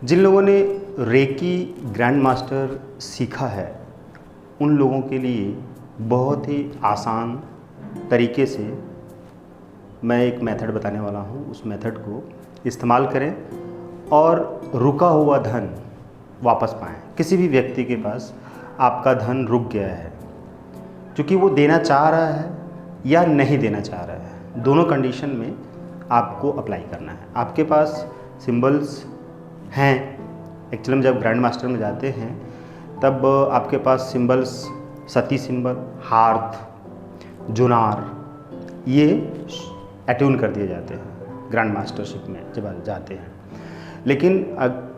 जिन लोगों ने reiki grand master सीखा है उन लोगों के लिए बहुत ही आसान तरीके से मैं एक मेथड बताने वाला हूँ। उस मेथड को इस्तेमाल करें और रुका हुआ धन वापस पाएँ। किसी भी व्यक्ति के पास आपका धन रुक गया है क्योंकि वो देना चाह रहा है या नहीं देना चाह रहा है, दोनों कंडीशन में आपको अप्लाई करना है। आपके पास सिंबल्स हैं। एक्चुअली में जब ग्रैंड मास्टर में जाते हैं तब आपके पास सिंबल्स सती सिंबल, हार्थ, जुनार ये अट्यून कर दिए जाते हैं ग्रैंड मास्टरशिप में जब जाते हैं। लेकिन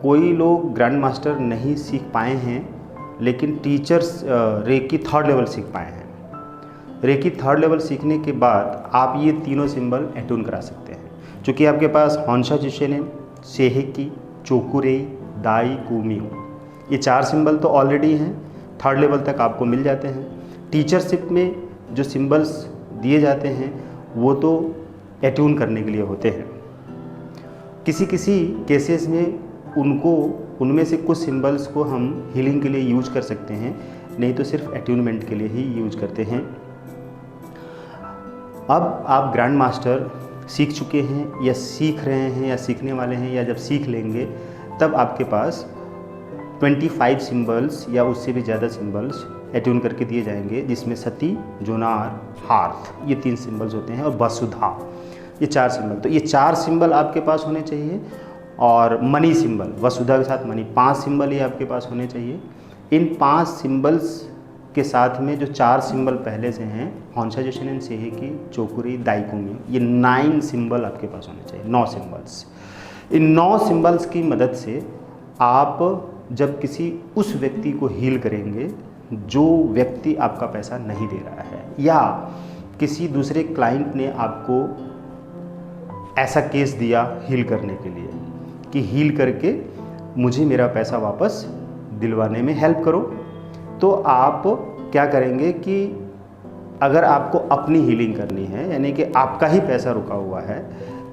कोई लोग ग्रैंड मास्टर नहीं सीख पाए हैं लेकिन टीचर्स रेकी थर्ड लेवल सीख पाए हैं। रेकी थर्ड लेवल सीखने के बाद आप ये तीनों सिंबल अट्यून करा सकते हैं। चूँकि आपके पास हॉन्शा जिशेनेन, सेहेकी, चोकुरेई, दाई कुमियो ये 4 सिंबल तो ऑलरेडी हैं, थर्ड लेवल तक आपको मिल जाते हैं। टीचरशिप में जो सिंबल्स दिए जाते हैं वो तो अट्यून करने के लिए होते हैं। किसी किसी केसेस में उनमें से कुछ सिंबल्स को हम हीलिंग के लिए यूज कर सकते हैं, नहीं तो सिर्फ अट्यूनमेंट के लिए ही यूज करते हैं। अब आप ग्रैंड मास्टर सीख चुके हैं या सीख रहे हैं या सीखने वाले हैं या जब सीख लेंगे तब आपके पास 25 सिंबल्स या उससे भी ज़्यादा सिंबल्स अट्यून करके दिए जाएंगे, जिसमें सती, जोनार, हार्थ ये 3 सिंबल्स होते हैं और वसुधा ये 4 सिंबल। तो ये 4 सिंबल आपके पास होने चाहिए और मनी सिंबल, वसुधा के साथ मनी 5 सिंबल ये आपके पास होने चाहिए। इन 5 सिंबल्स के साथ में जो 4 सिंबल पहले से हैं, हॉन्शा जिशेनेन, सेहेकी, चोकुरी, दाइकुमी, ये 9 सिंबल आपके पास होने चाहिए, 9 सिंबल्स। इन 9 सिंबल्स की मदद से आप जब किसी उस व्यक्ति को हील करेंगे जो व्यक्ति आपका पैसा नहीं दे रहा है, या किसी दूसरे क्लाइंट ने आपको ऐसा केस दिया हील करने के लिए कि हील करके मुझे मेरा पैसा वापस दिलवाने में हेल्प करो, तो आप क्या करेंगे कि अगर आपको अपनी हीलिंग करनी है यानी कि आपका ही पैसा रुका हुआ है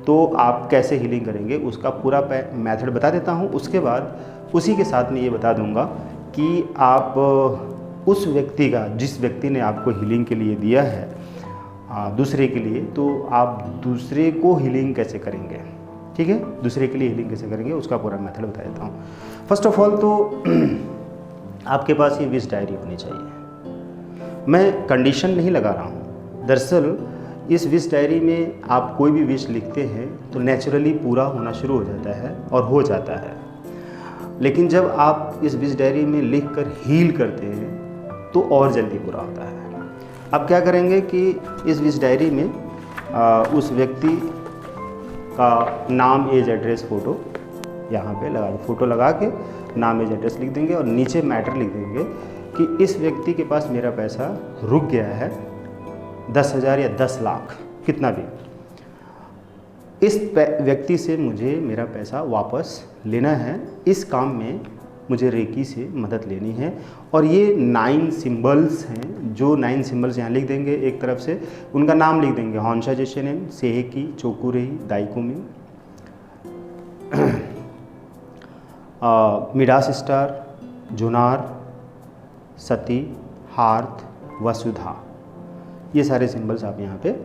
तो आप कैसे हीलिंग करेंगे उसका पूरा मेथड बता देता हूँ। उसके बाद उसी के साथ में ये बता दूँगा कि आप उस व्यक्ति का, जिस व्यक्ति ने आपको हीलिंग के लिए दिया है दूसरे के लिए, तो आप दूसरे को हीलिंग कैसे करेंगे। ठीक है, दूसरे के लिए हीलिंग कैसे करेंगे उसका पूरा मेथड बता देता हूँ। फर्स्ट ऑफ ऑल तो आपके पास ये विश डायरी होनी चाहिए। मैं कंडीशन नहीं लगा रहा हूँ, दरअसल इस विश डायरी में आप कोई भी विश लिखते हैं तो नेचुरली पूरा होना शुरू हो जाता है और हो जाता है। लेकिन जब आप इस विश डायरी में लिख कर हील करते हैं तो और जल्दी पूरा होता है। अब क्या करेंगे कि इस विश डायरी में उस व्यक्ति का नाम, एज, एड्रेस, फ़ोटो यहाँ पे लगा, फ़ोटो लगा के नाम, एज, एड्रेस लिख देंगे और नीचे मैटर लिख देंगे कि इस व्यक्ति के पास मेरा पैसा रुक गया है 10,000 या 10 लाख, कितना भी। इस व्यक्ति से मुझे मेरा पैसा वापस लेना है, इस काम में मुझे रेकी से मदद लेनी है। और ये 9 सिंबल्स हैं, जो 9 सिंबल्स यहाँ लिख देंगे। एक तरफ से उनका नाम लिख देंगे, हॉन्शा जिशेनेन, सेहेकी, चोकुरेई, दाइकुमी, मिडास स्टार, जुनार, सती, हार्थ, वसुधा, ये सारे सिंबल्स आप यहाँ पे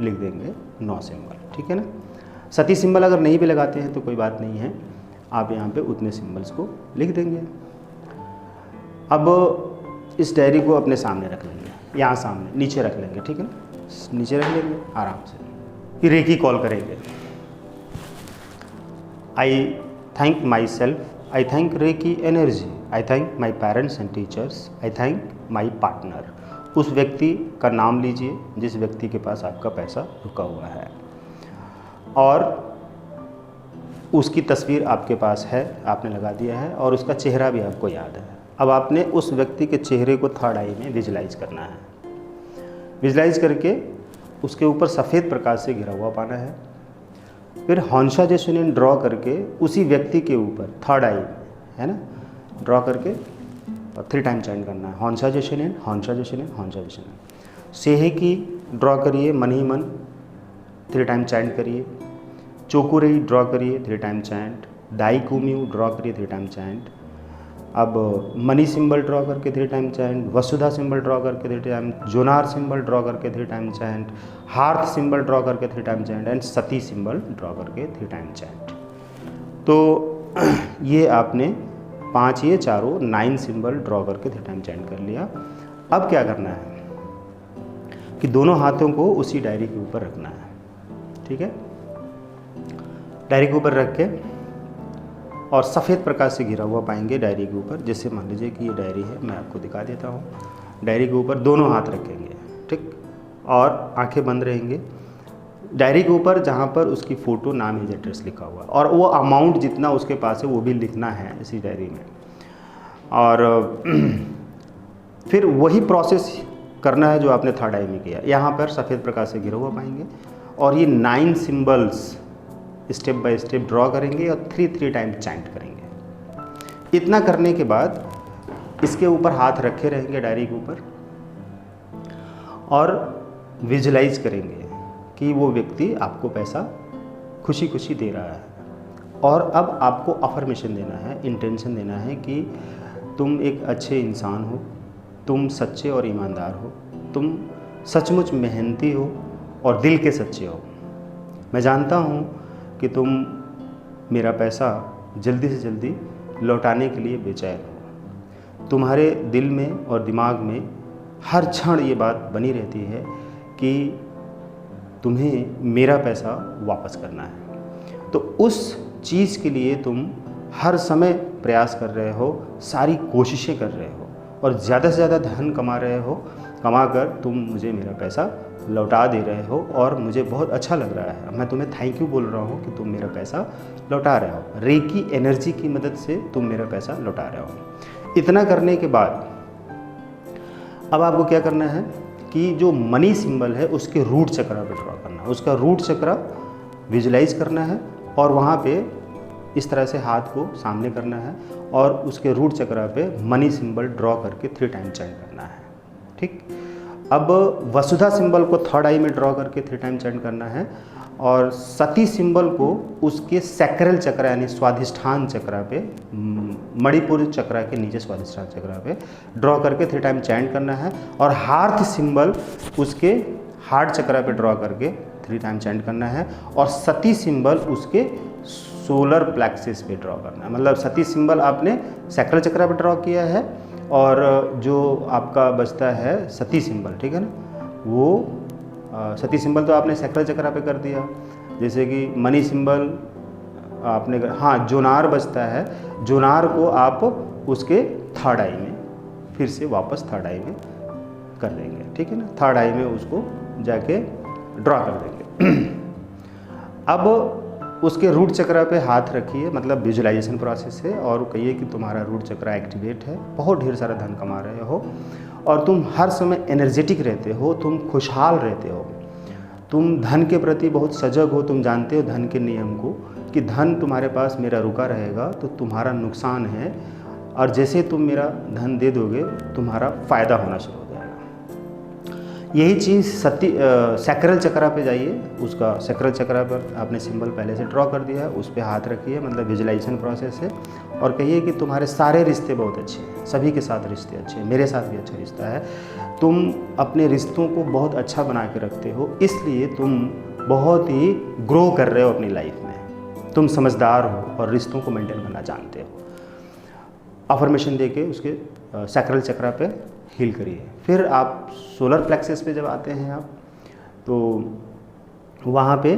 लिख देंगे, 9 सिंबल। ठीक है ना। सती सिंबल अगर नहीं भी लगाते हैं तो कोई बात नहीं है, आप यहाँ पे उतने सिंबल्स को लिख देंगे। अब इस डायरी को अपने सामने रख लेंगे, यहाँ सामने नीचे रख लेंगे। ठीक है ना, नीचे रख लेंगे आराम से। फिर रेकी कॉल करेंगे। I thank myself, I thank Reiki energy, I thank my parents and teachers, I thank my partner. उस व्यक्ति का नाम लीजिए जिस व्यक्ति के पास आपका पैसा रुका हुआ है और उसकी तस्वीर आपके पास है, आपने लगा दिया है और उसका चेहरा भी आपको याद है। अब आपने उस व्यक्ति के चेहरे को थर्ड आई में विजुलाइज करना है। विजुलाइज करके उसके ऊपर सफ़ेद प्रकाश से घिरा हुआ पाना है। फिर हॉन्शा जिशेनेन ड्रॉ करके उसी व्यक्ति के ऊपर थर्ड आई है ना, ड्रॉ करके 3 टाइम चैंट करना है। हॉन्शा जिशेनेन, हॉन्शा जिशेनेन, हॉन्शा जिशेनेन। सेहेकी ड्रॉ करिए मन ही मन, 3 टाइम चैंट करिए। चोकुरेई ड्रॉ करिए, 3 टाइम चैंट। दाइकोम्यू ड्रॉ करिए 3 टाइम चैंट। अब मनी सिंबल ड्रॉ करके 3 टाइम चैंट, वसुधा सिंबल ड्रॉ करके 3 टाइम, जोनार सिंबल ड्रॉ करके 3 time chant, hearth symbol draw करके 3 time chant and Sati symbol draw करके 3 टाइम चैंट। तो ये आपने 5 ये चारों 9 सिंबल ड्रॉ करके 3 टाइम चैंट कर लिया। अब क्या करना है कि दोनों हाथों को उसी डायरी के ऊपर रखना है, ठीक है। डायरी के ऊपर रख के और सफ़ेद प्रकाश से घिरा हुआ पाएंगे डायरी के ऊपर। जैसे मान लीजिए कि ये डायरी है, मैं आपको दिखा देता हूँ। डायरी के ऊपर दोनों हाथ रखेंगे, ठीक, और आंखें बंद रहेंगे। डायरी के ऊपर जहाँ पर उसकी फ़ोटो, नाम, एज, एड्रेस लिखा हुआ है और वो अमाउंट जितना उसके पास है वो भी लिखना है इसी डायरी में। और फिर वही प्रोसेस करना है जो आपने थर्ड आई में किया। यहाँ पर सफ़ेद प्रकाश से घिरा हुआ पाएंगे और ये 9 symbols step by step draw करेंगे और 3 टाइम चैंट करेंगे। इतना करने के बाद इसके ऊपर हाथ रखे रहेंगे डायरी के ऊपर और विजुलाइज करेंगे कि वो व्यक्ति आपको पैसा खुशी खुशी दे रहा है। और अब आपको अफर्मेशन देना है, इंटेंशन देना है कि तुम एक अच्छे इंसान हो, तुम सच्चे और ईमानदार हो, तुम सचमुच मेहनती हो और दिल के सच्चे हो। मैं जानता हूँ कि तुम मेरा पैसा जल्दी से जल्दी लौटाने के लिए बेचैन हो। तुम्हारे दिल में और दिमाग में हर क्षण ये बात बनी रहती है कि तुम्हें मेरा पैसा वापस करना है। तो उस चीज़ के लिए तुम हर समय प्रयास कर रहे हो, सारी कोशिशें कर रहे हो और ज़्यादा से ज़्यादा धन कमा रहे हो। कमा कर तुम मुझे मेरा पैसा लौटा दे रहे हो और मुझे बहुत अच्छा लग रहा है। मैं तुम्हें थैंक यू बोल रहा हूँ कि तुम मेरा पैसा लौटा रहे हो। रेकी एनर्जी की मदद से तुम मेरा पैसा लौटा रहे हो। इतना करने के बाद अब आपको क्या करना है कि जो मनी सिंबल है उसके रूट चक्रा पे ड्रॉ करना है। उसका रूट चक्रा विजुलाइज करना है और वहाँ पे इस तरह से हाथ को सामने करना है और उसके रूट चक्रा पे मनी सिंबल ड्रॉ करके 3 टाइम चैंट करना है, ठीक। अब वसुधा सिंबल को थर्ड आई में ड्रॉ करके 3 टाइम चैंट करना है और सती सिंबल को उसके सैक्रल चक्रा यानी स्वाधिष्ठान चक्रा पे, मणिपुर चक्रा के नीचे स्वाधिष्ठान चक्रा पे ड्रॉ करके 3 टाइम चैंट करना है और हार्थ सिंबल उसके हार्ट चक्रा पे ड्रॉ करके 3 टाइम चैंट करना है और सती सिंबल उसके सोलर प्लेक्सिस पे ड्रॉ करना है। मतलब सती सिंबल आपने सैक्रल चक्रा पे ड्रॉ किया है और जो आपका बचता है सती सिंबल, ठीक है ना, वो सती सिंबल तो आपने सैक्रल चक्रा पे कर दिया। जैसे कि मनी सिंबल आपने हाँ, जोनार बचता है, जोनार को आप उसके थर्ड आई में फिर से वापस थर्ड आई में कर देंगे, ठीक है ना। थर्ड आई में उसको जाके ड्रॉ कर देंगे। अब उसके रूट चक्रा पे हाथ रखिए, मतलब विजुलाइजेशन प्रोसेस है, और कहिए कि तुम्हारा रूट चक्रा एक्टिवेट है, बहुत ढेर सारा धन कमा रहे हो और तुम हर समय एनर्जेटिक रहते हो, तुम खुशहाल रहते हो, तुम धन के प्रति बहुत सजग हो। तुम जानते हो धन के नियम को कि धन तुम्हारे पास मेरा रुका रहेगा तो तुम्हारा नुकसान है और जैसे तुम मेरा धन दे दोगे तुम्हारा फ़ायदा होना शुरू हो जाएगा। यही चीज़ सैक्रल चक्रा पे जाइए, उसका सैक्रल चक्रा पर आपने सिंबल पहले से ड्रॉ कर दिया है, उस पर हाथ रखिए, मतलब विजुलाइजेशन प्रोसेस है, और कहिए कि तुम्हारे सारे रिश्ते बहुत अच्छे हैं, सभी के साथ रिश्ते अच्छे हैं, मेरे साथ भी अच्छा रिश्ता है, तुम अपने रिश्तों को बहुत अच्छा बना के रखते हो, इसलिए तुम बहुत ही ग्रो कर रहे हो अपनी लाइफ में, तुम समझदार हो और रिश्तों को मेंटेन करना जानते हो। अफर्मेशन देके उसके सैक्रल चक्रा पे हील करिए। फिर आप सोलर प्लेक्सस पे जब आते हैं आप, तो वहाँ पे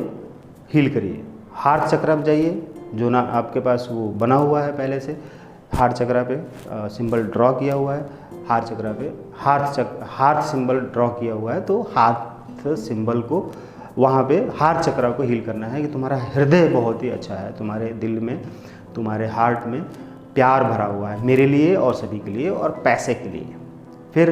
हील करिए। हार्ट चक्रा पे जाइए, जो ना आपके पास वो बना हुआ है पहले से, हार्ट चक्रा पे सिंबल ड्रॉ किया हुआ है, हार्ट चक्रा पे हार्ट सिंबल ड्रॉ किया हुआ है, तो हार्ट सिंबल को वहाँ पे हार्ट चक्रा को हील करना है कि तुम्हारा हृदय बहुत ही अच्छा है, तुम्हारे दिल में, तुम्हारे हार्ट में प्यार भरा हुआ है मेरे लिए और सभी के लिए और पैसे के लिए। फिर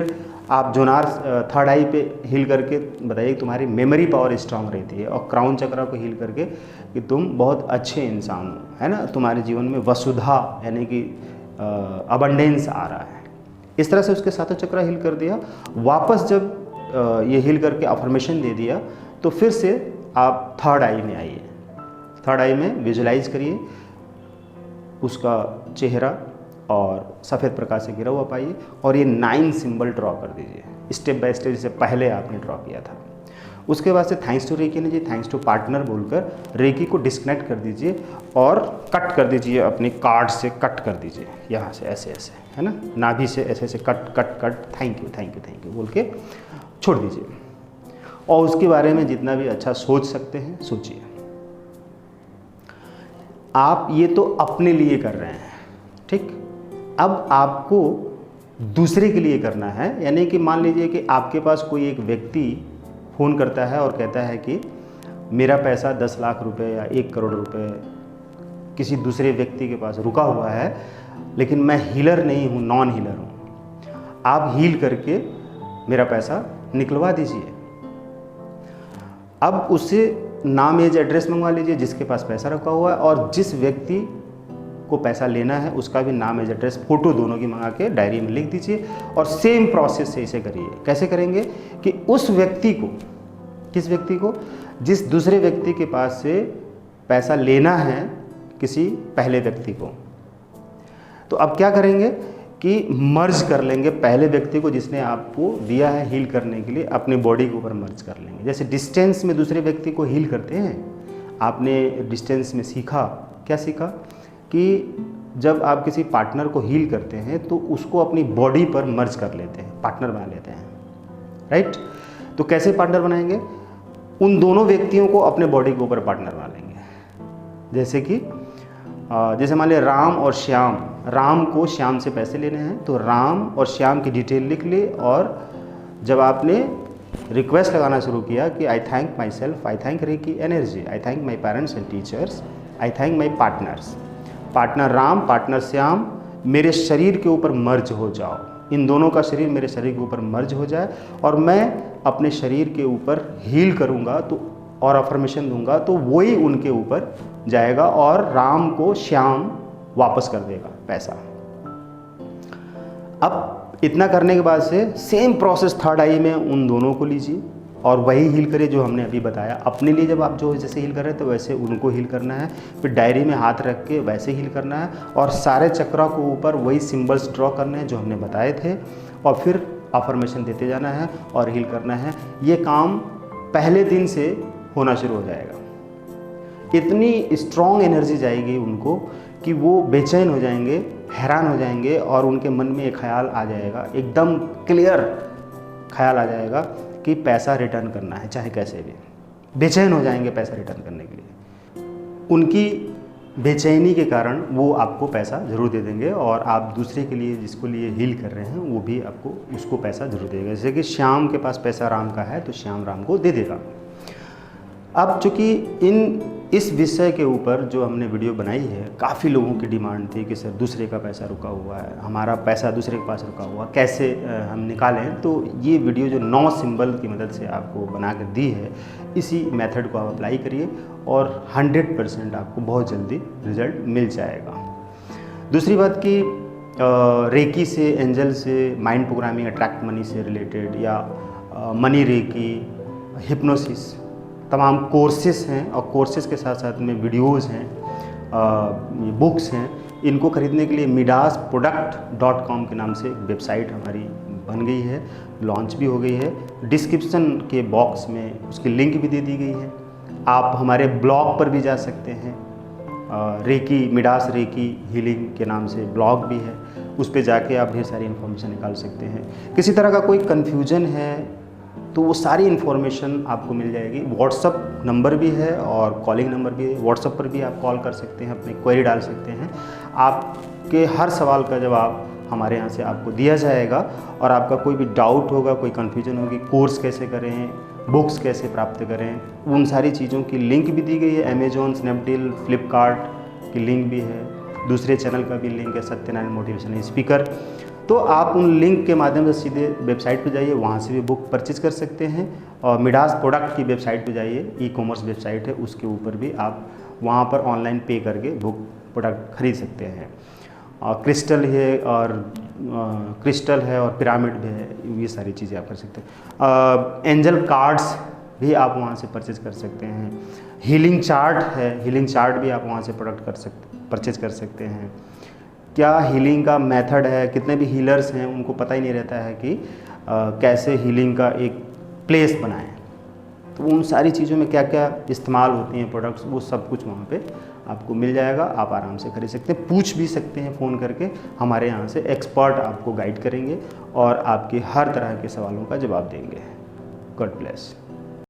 आप जोनार थर्ड आई पे हील करके बताइए कि तुम्हारी मेमोरी पावर स्ट्रांग रहती है, और क्राउन चक्रा को हील करके कि तुम बहुत अच्छे इंसान हो, है ना, तुम्हारे जीवन में वसुधा यानी कि अबंडेंस आ रहा है। इस तरह से उसके सातों चक्रा हील कर दिया। वापस जब ये हील करके अफर्मेशन दे दिया तो फिर से आप थर्ड आई में आइए। थर्ड आई में विजुलाइज करिए उसका चेहरा और सफ़ेद प्रकाश से घिरा हुआ पाइए और ये 9 सिंबल ड्रॉ कर दीजिए स्टेप बाय स्टेप, जैसे पहले आपने ड्रॉ किया था। उसके बाद से थैंक्स टू रेकी ने जी थैंक्स टू पार्टनर बोलकर रेकी को डिस्कनेक्ट कर दीजिए और कट कर दीजिए, अपने कार्ड से कट कर दीजिए, यहाँ से ऐसे ऐसे, है ना, नाभि से ऐसे ऐसे cut cut cut, thank you thank you thank you बोल के छोड़ दीजिए। और उसके बारे में जितना भी अच्छा सोच सकते हैं सोचिए। आप ये तो अपने लिए कर रहे हैं, ठीक। अब आपको दूसरे के लिए करना है, यानी कि मान लीजिए कि आपके पास कोई एक व्यक्ति फ़ोन करता है और कहता है कि मेरा पैसा 10 लाख रुपए या 1 करोड़ रुपए किसी दूसरे व्यक्ति के पास रुका हुआ है, लेकिन मैं हीलर नहीं हूँ, नॉन हीलर हूँ, आप हील करके मेरा पैसा निकलवा दीजिए। अब उससे नाम एज एड्रेस मंगवा लीजिए जिसके पास पैसा रखा हुआ है, और जिस व्यक्ति को पैसा लेना है उसका भी नाम एज एड्रेस फ़ोटो दोनों की मंगा के डायरी में लिख दीजिए और सेम प्रोसेस से इसे करिए। कैसे करेंगे कि उस व्यक्ति को, किस व्यक्ति को, जिस दूसरे व्यक्ति के पास से पैसा लेना है किसी पहले व्यक्ति को, तो अब क्या करेंगे कि मर्ज कर लेंगे पहले व्यक्ति को जिसने आपको दिया है हील करने के लिए, अपनी बॉडी के ऊपर मर्ज कर लेंगे। जैसे डिस्टेंस में दूसरे व्यक्ति को हील करते हैं, आपने डिस्टेंस में सीखा, क्या सीखा कि जब आप किसी पार्टनर को हील करते हैं तो उसको अपनी बॉडी पर मर्ज कर लेते हैं, पार्टनर बना लेते हैं, राइट। तो कैसे पार्टनर बनाएंगे, उन दोनों व्यक्तियों को अपने बॉडी के ऊपर पार्टनर बना लेंगे। जैसे कि जैसे मान लिया राम और श्याम, राम को श्याम से पैसे लेने हैं तो राम और श्याम की डिटेल लिख ली, और जब आपने रिक्वेस्ट लगाना शुरू किया कि I thank myself, I thank Reiki energy, I thank my parents and teachers, I thank my partners, partner Ram, partner Shyam, मेरे शरीर के ऊपर मर्ज हो जाओ, इन दोनों का शरीर मेरे शरीर के ऊपर मर्ज हो जाए और मैं अपने शरीर के ऊपर हील करूँगा तो और अफर्मेशन दूंगा तो वही उनके ऊपर जाएगा और राम को श्याम वापस कर देगा पैसा। अब इतना करने के बाद से सेम प्रोसेस थर्ड आई में उन दोनों को लीजिए और वही हील करिए जो हमने अभी बताया। अपने लिए जब आप जो जैसे हील कर रहे थे वैसे उनको हील करना है, फिर डायरी में हाथ रख के वैसे हील करना है और सारे चक्रा को ऊपर वही सिंबल्स ड्रॉ करने हैं जो हमने बताए थे और फिर अफर्मेशन देते जाना है और हील करना है। ये काम पहले दिन से होना शुरू हो जाएगा। इतनी स्ट्रॉन्ग एनर्जी जाएगी उनको कि वो बेचैन हो जाएंगे, हैरान हो जाएंगे और उनके मन में एक ख्याल आ जाएगा, एकदम क्लियर ख्याल आ जाएगा कि पैसा रिटर्न करना है चाहे कैसे भी। बेचैन हो जाएंगे पैसा रिटर्न करने के लिए। उनकी बेचैनी के कारण वो आपको पैसा ज़रूर दे देंगे और आप दूसरे के लिए जिसको लिए हील कर रहे हैं वो भी आपको उसको पैसा ज़रूर देगा। जैसे कि श्याम के पास पैसा राम का है तो श्याम राम को दे देगा। अब चूँकि इस विषय के ऊपर जो हमने वीडियो बनाई है काफ़ी लोगों की डिमांड थी कि सर दूसरे का पैसा रुका हुआ है, हमारा पैसा दूसरे के पास रुका हुआ, कैसे हम निकालें। तो ये वीडियो जो 9 सिंबल की मदद से आपको बना कर दी है, इसी मेथड को आप अप्लाई करिए और 100% आपको बहुत जल्दी रिज़ल्ट मिल जाएगा। दूसरी बात कि रेकी से, एंजल से, माइंड प्रोग्रामिंग, अट्रैक्ट मनी से रिलेटेड या मनी रेकी, हिप्नोसिस, तमाम कोर्सेस हैं और कोर्सेस के साथ साथ में वीडियोज़ हैं, बुक्स हैं। इनको ख़रीदने के लिए midasproduct.com के नाम से वेबसाइट हमारी बन गई है, लॉन्च भी हो गई है। डिस्क्रिप्शन के बॉक्स में उसकी लिंक भी दे दी गई है। आप हमारे ब्लॉग पर भी जा सकते हैं, रेकी मिडास रेकी हीलिंग के नाम से ब्लॉग भी है, उस पर जाके आप ढेर सारी इन्फॉर्मेशन निकाल सकते हैं। किसी तरह का कोई कन्फ्यूजन है तो वो सारी इन्फॉर्मेशन आपको मिल जाएगी। व्हाट्सअप नंबर भी है और कॉलिंग नंबर भी है। व्हाट्सअप पर भी आप कॉल कर सकते हैं, अपनी क्वेरी डाल सकते हैं। आपके हर सवाल का जवाब हमारे यहाँ से आपको दिया जाएगा और आपका कोई भी डाउट होगा, कोई कन्फ्यूजन होगी, कोर्स कैसे करें, बुक्स कैसे प्राप्त करें, उन सारी चीज़ों की लिंक भी दी गई है। अमेजोन, स्नैपडील, फ्लिपकार्ट की लिंक भी है, दूसरे चैनल का भी लिंक है, सत्यनारायण मोटिवेशनल स्पीकर। तो आप उन लिंक के माध्यम से सीधे वेबसाइट पर जाइए, वहाँ से भी बुक परचेज कर सकते हैं। और मिडास प्रोडक्ट की वेबसाइट पर जाइए, ई-कॉमर्स वेबसाइट है, उसके ऊपर भी आप वहाँ पर ऑनलाइन पे करके बुक प्रोडक्ट खरीद सकते हैं। क्रिस्टल है और पिरामिड भी है, ये सारी चीज़ें आप कर सकते हैं। एंजल कार्ड्स भी आप वहाँ से परचेज कर सकते हैं। हीलिंग चार्ट है, हीलिंग चार्ट भी आप वहाँ से प्रोडक्ट कर सकते हैं, परचेज कर सकते हैं। क्या हीलिंग का मेथड है, कितने भी हीलर्स हैं उनको पता ही नहीं रहता है कि कैसे हीलिंग का एक प्लेस बनाएं। तो उन सारी चीज़ों में क्या क्या इस्तेमाल होती हैं प्रोडक्ट्स, वो सब कुछ वहाँ पे आपको मिल जाएगा। आप आराम से खरीद सकते हैं, पूछ भी सकते हैं फ़ोन करके। हमारे यहाँ से एक्सपर्ट आपको गाइड करेंगे और आपके हर तरह के सवालों का जवाब देंगे। God bless.